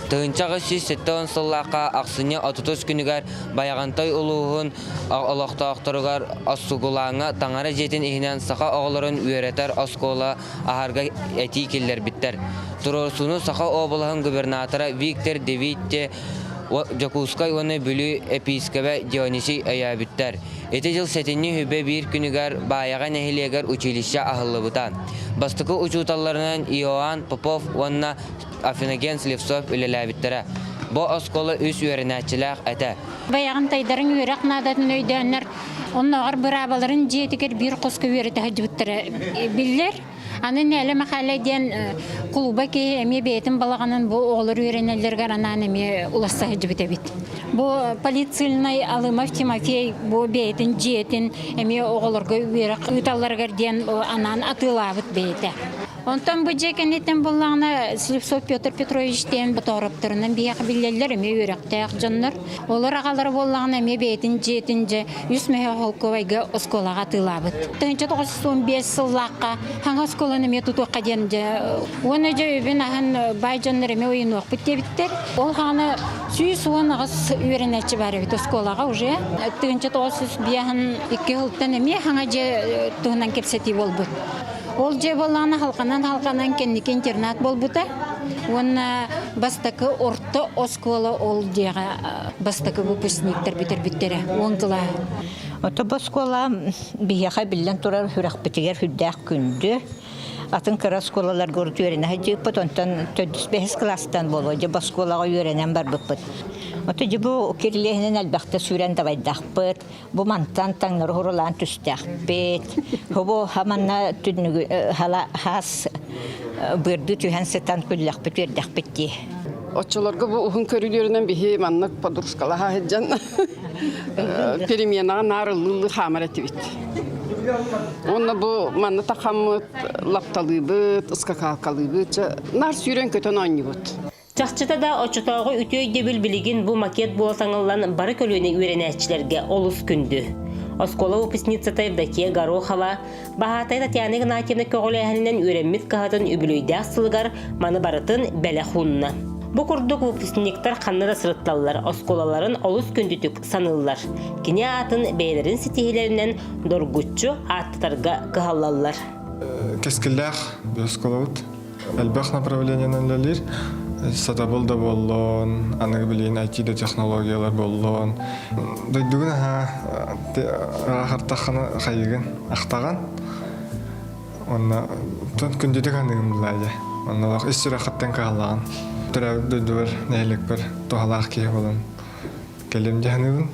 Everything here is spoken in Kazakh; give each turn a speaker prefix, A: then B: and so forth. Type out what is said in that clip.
A: Тыынчағы сүз сеттен сыллаққа ақсыне 30 күнігер баяғантай ұлуғын олықтақтырығар ассуғылаңа таңара жетін ихінен сақа оғыларын үйеретер оскола ахарға әти келдер біттер. Тұрорсуну сақа облығын губернатора Виктор Девитте Жакускай оны бүлі епископы Дионисий әйәбіттер. Эти жыл сетінні хүбе бір күнігер баяға нәхилегер училища ахылы бұтан. Бастықы учуталарынан Иоанн Попов онына Афиноген Сливцов үлеләбіттері. Бұ осколы үс үйерінәтчіләқ әті.
B: Баяғын тайдарын үйрек надатын өйдәнлер, оннағыр бір абаларын жетігер бір қосқы үйереті ғаджбіттері білдер. Анын әлі мақалайден құлуба ке әме бейтін балағанын бұл оғылыр үйренелерге ранан әме ұласа ғаджбіті біт. Бұл полицилнай Алымов Тимофей бұл бейтін жетін әме оғылырға үйрек ұйталарғарден анан атылабыт бейті. Онтан бұл жекенеттен болағына Сливцов Петр Петровичтен бұтарыптырынан бияқы білелер әме үйректәк жонлар. Олар ағалары болағына әме бейтін жетінже үс мәе қолковайға осколаға атылабыт. 1915 сыллаққа хаңа осколаны әме тұтуаққа денде. Оны жа өбін ағын бай жонлар әме ойын оқпыт дебіттер. Ол қағаны сүйіс оңығыз үйренәтші бар өйт осколаға уже. 1915 бияқын 2 ғылттан әме хаңа же тұғынан кепсеті болбыт. Ол же болағына халқанан кеннеке интернат бол бұта. Оны бастықы орты оскола ол жеға бастықы выпускниктер бітер-біттері. Оңғыла.
C: Оты баскола бияға білден тұрар хүрәқ бітігер хүддәқ күнді. Атын кыра сколалар көрді үйрені ғайдек бұд, онтан 4-5 кластан болу, же басколаға үйренен бар бұд. Оты же бұл керілігінен әлбәқті сүрен давайдақ бұд, бұл мантан таңнар ғұрылан түстәқ бет, бұл хаманна түдінігі хас бұрды түйен сетан күлләқ бұд өрдәқ бітті.
D: Отчыларға бұл ұғын көрілерінен бейі маннық подұрскала хағыджан переменаға нарылылы хамар әті бітті. Онна бұл манна тақамыт, лапталы бұд, ұскакалқалы бұд, нар сүйрен көтен анны бұд.
E: Чақчыта да очытауғы үтөйде білгін бұл макет болсаңылан бары көліне үйренәтчілерге олыс күнді. Оскола выпускница Евдокия Горохова, Бахатай Татьяна Игнатьевна көғіләхінен үйренмет қағатын үбілөйді ақсылығар маны барытын бәлі хунна. Бұ күрдік выпускниктар қаннада сырытталылар, осколаларын олыс күндітік санылылар. Кене атын бәйлерін сетихилерінен доргутчу аттарға қығалалылар.
F: Кескілләқ бөсколауыт, әлбәқ направлениянан ләлер, сатабылда болуын, анығы білейін IT-де технологиялар болуын. Дойдығын ағартақаны қайығын ақтаған, онна түн күндетік анығын біләйді. Онна үс сұрақаттан қағалаған. Түрәуді дүйдігір нәйлік бір тоғалақ кейі болын. Келем жәнігін.